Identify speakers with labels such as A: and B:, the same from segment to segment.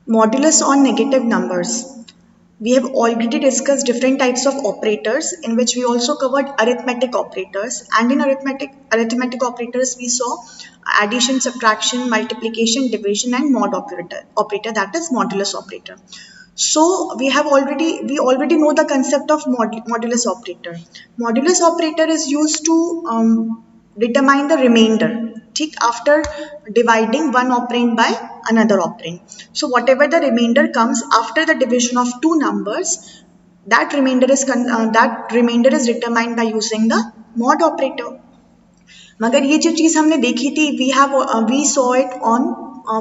A: Modulus on negative numbers. We have already discussed different types of operators, in which we also covered arithmetic operators, and in arithmetic operators we saw addition, subtraction, multiplication, division, and mod operator, that is modulus operator. So we already know the concept of modulus operator. Modulus operator is used to determine the remainder, ठीक, after dividing one operand by another operand. So whatever the remainder comes after the division of two numbers, that remainder is determined by using the mod operator. मगर ये जो चीज़ हमने देखी थी, we saw it on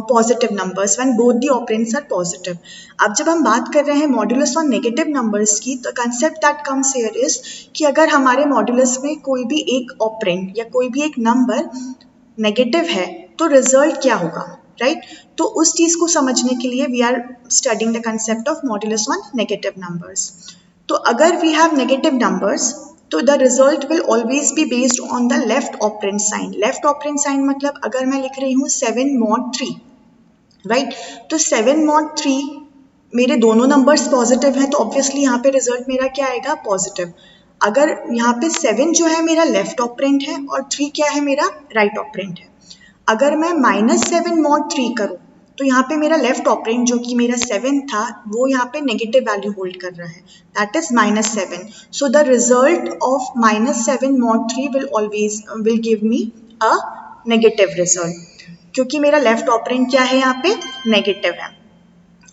A: positive numbers when both the operands are positive. अब जब हम बात कर रहे हैं मॉड्यूलस ऑन नेगेटिव नंबर्स की, तो concept that comes here is कि अगर हमारे मॉड्यूलस में कोई भी एक ऑपरेंड या कोई भी एक नंबर नेगेटिव है तो रिजल्ट क्या होगा, राइट? तो उस चीज़ को समझने के लिए we are studying the concept of modulus on negative numbers. तो अगर वी हैव नेगेटिव नंबर्स तो the result will always be based on the left operand sign. Left operand sign मतलब अगर मैं लिख रही हूँ 7 mod 3, राइट? तो 7 mod 3 मेरे दोनों नंबर्स पॉजिटिव हैं, तो ऑब्वियसली यहाँ पे रिजल्ट मेरा क्या आएगा, पॉजिटिव. अगर यहाँ पे 7 जो है मेरा लेफ्ट ऑपरेंड है और 3 क्या है, मेरा राइट ऑपरेंड है. अगर मैं -7 mod 3 करूँ तो यहाँ पे मेरा लेफ्ट ऑपरेंड जो कि मेरा 7 था वो यहाँ पे नेगेटिव वैल्यू होल्ड कर रहा है, that is -7. So the result of -7 mod 3 will give me a negative result, क्योंकि मेरा लेफ्ट ऑपरेंड क्या है, यहाँ पे नेगेटिव है.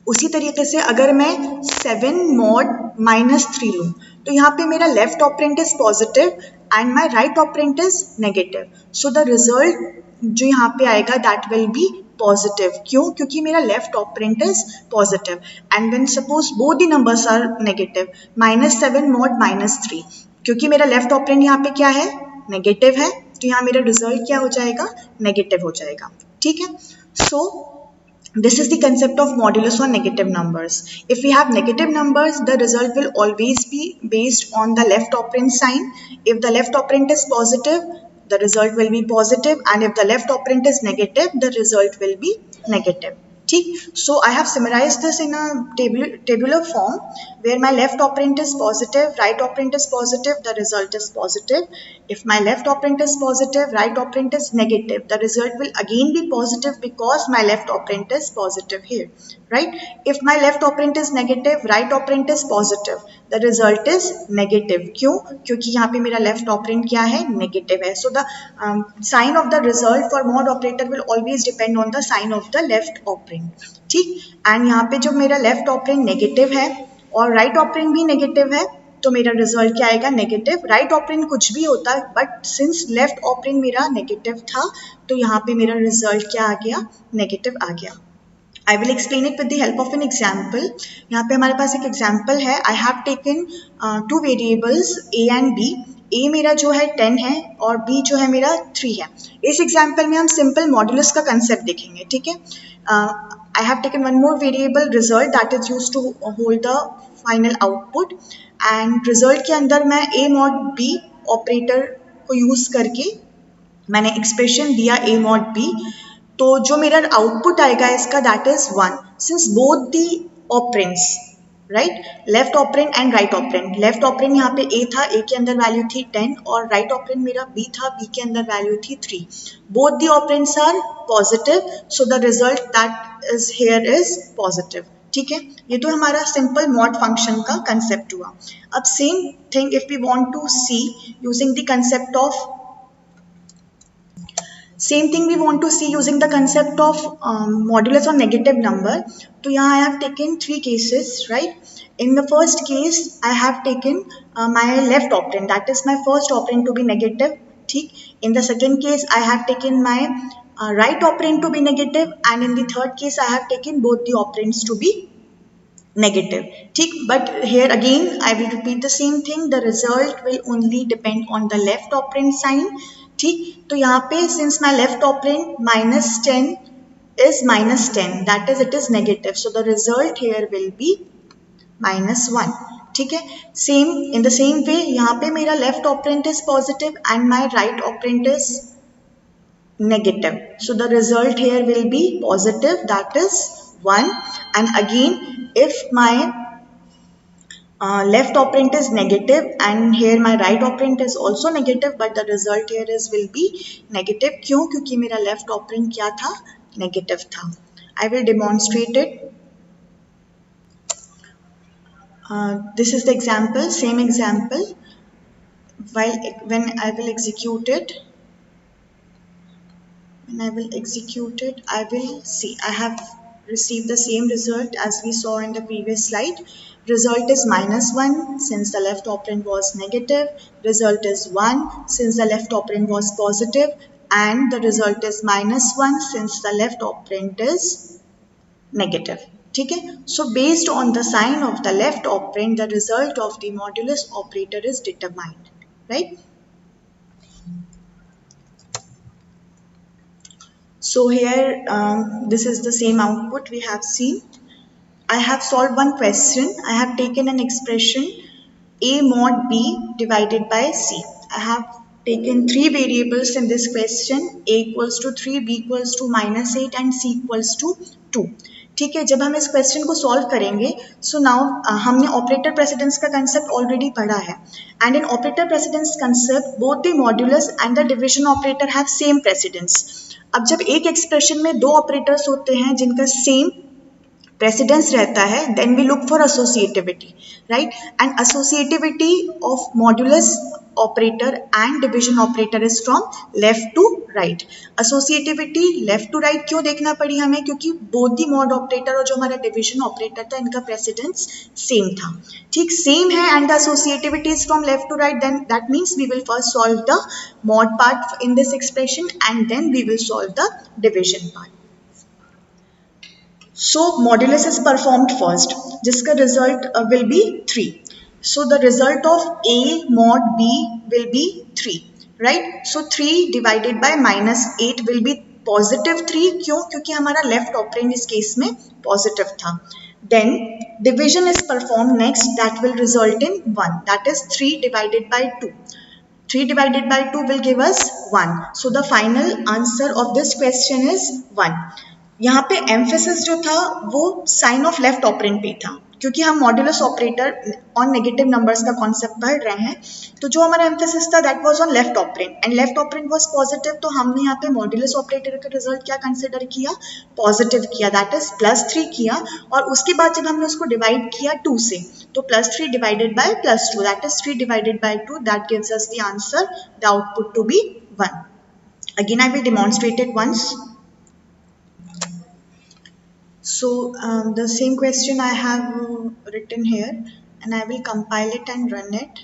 A: उसी तरीके से अगर मैं 7 mod -3 लूँ तो यहाँ पे मेरा left operand is positive and my right operand is negative. So the result जो यहाँ पे आएगा दैट विल बी पॉजिटिव. क्यों? क्योंकि मेरा left operand is positive. And when suppose both the numbers are negative, -7 mod -3, क्योंकि मेरा लेफ्ट ऑपरेंड यहाँ पे क्या है, नेगेटिव है, तो यहाँ मेरा रिजल्ट क्या हो जाएगा, नेगेटिव हो जाएगा. ठीक है. सो this is the concept of modulus on negative numbers. If we have negative numbers, the result will always be based on the left operand sign. If the left operand is positive, the result will be positive, and if the left operand is negative, the result will be negative. So I have summarized this in a tabular form where my left operand is positive, right operand is positive, the result is positive. If my left operand is positive, right operand is negative, the result will again be positive because my left operand is positive here, right? If my left operand is negative, right operand is positive, the result is negative. क्यों? क्योंकि यहाँ पे मेरा left operand क्या है, negative है. So the sign of the result for mod operator will always depend on the sign of the left operand. ठीक. And यहाँ पे जो मेरा लेफ्ट ऑपरेंड नेगेटिव है और राइट ऑपरेंड भी नेगेटिव है, तो मेरा रिजल्ट क्या आएगा, नेगेटिव. राइट ऑपरेंड कुछ भी होता है, बट सिंस लेफ्ट ऑपरेंड मेरा नेगेटिव था तो यहाँ पे मेरा रिजल्ट क्या आ गया, नेगेटिव आ गया. I will explain it with the help of an example. यहाँ पे हमारे पास एक एग्जाम्पल है. I have taken two variables A and B. A मेरा जो है 10 है और B जो है मेरा 3 है. इस एग्जाम्पल में हम सिंपल मॉड्यूलस का कंसेप्ट देखेंगे. ठीक है. I have taken one more variable result that is used to hold the final output, and result के अंदर मैं A mod B ऑपरेटर को यूज करके मैंने एक्सप्रेशन दिया A mod B. तो जो मेरा आउटपुट आएगा इसका that is 1, since both the operands, right, left operand and right operand. Left operand यहाँ पे A था, A के अंदर वैल्यू थी 10, और राइट ऑपरेंड मेरा B था, B के अंदर वैल्यू थी 3. Both the operands are positive, so the result that is here is positive. ठीक है. ये तो हमारा सिंपल मॉड फंक्शन का कंसेप्ट हुआ. अब same thing if we want to see using the concept of Same thing we want to see using the concept of modulus on negative number. तो यहाँ I have taken 3 cases, right? In the first case, I have taken my left operand, that is my first operand to be negative. ठीक. In the second case, I have taken my right operand to be negative, and in the third case, I have taken both the operands to be negative. ठीक. But here again, I will repeat the same thing. The result will only depend on the left operand sign. ठीक. तो यहाँ पे since my left operand -10 is -10, that is it is negative, so the result here will be -1. ठीक है. Same in the same way यहाँ पे मेरा left operand is positive and my right operand is negative, so the result here will be positive, that is 1, and again if my left operand is negative and here my right operand is also negative, but the result here is will be negative. क्यों? क्योंकि मेरा left operand क्या था? Negative था. I will demonstrate it. This is the example, same example. When I will execute it, I will see I have received the same result as we saw in the previous slide. Result is -1 since the left operand was negative. Result is 1 since the left operand was positive, and the result is -1 since the left operand is negative. ठीक है? So based on the sign of the left operand, the result of the modulus operator is determined, right? So here, this is the same output we have seen. I have solved one question. I have taken an expression A mod B divided by C. I have taken three variables in this question. A equals to 3, B equals to -8 and C equals to 2. ठीक है, जब हम इस question को solve करेंगे, so now हमने operator precedence का concept already पढ़ा है, and in operator precedence concept both the modulus and the division operator have same precedence. अब जब एक एक्सप्रेशन में दो ऑपरेटर्स होते हैं जिनका सेम प्रेसिडेंस रहता है, then we look for associativity, right? And associativity of modulus operator and division operator is from left to right. Associativity left to right क्यों देखना पड़ी हमें? क्योंकि बोथ दी मॉड ऑपरेटर और जो हमारा डिविजन ऑपरेटर था, इनका प्रेसिडेंस सेम था. ठीक, सेम है and the associativity is from left to right, then that means we will first solve the mod part in this expression and then we will solve the division part. So modulus is performed first, जिसका result will be 3. So the result of A mod B will be 3, right? So 3 divided by -8 will be positive 3. क्यों? क्योंकि हमारा left operand इस case में positive था. Then division is performed next, that will result in 1. That is 3 divided by 2. 3 divided by 2 will give us 1. So the final answer of this question is 1. यहाँ पे emphasis जो था वो sign of left operand पे था, क्योंकि हम modulus operator on negative numbers का कॉन्सेप्ट पढ़ रहे हैं. तो जो हमारा एम्फेसिस था that was on left operand and left operand was positive. तो हमने यहाँ पे मॉड्यूलस ऑपरेटर का रिजल्ट क्या कंसिडर किया? पॉजिटिव किया, दैट इज +3 किया. और उसके बाद जब हमने उसको डिवाइड किया 2 से, तो +3 divided by +2, that is 3 divided by 2, that gives us the answer, the output to be 1. Again I will demonstrate it once. So the same question I have written here and I will compile it and run it.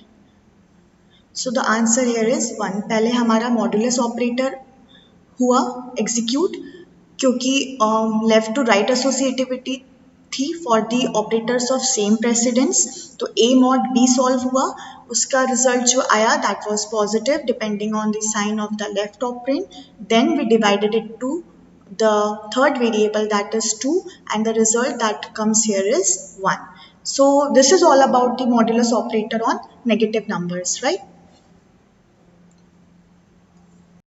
A: So the answer here is 1. पहले हमारा modulus operator हुआ execute, क्योंकि left to right associativity थी for the operators of same precedence. तो A mod B solve हुआ, उसका result जो आया that was positive depending on the sign of the left operand. Then we divided it to the third variable, that is 2, and the result that comes here is 1. So this is all about the modulus operator on negative numbers, right?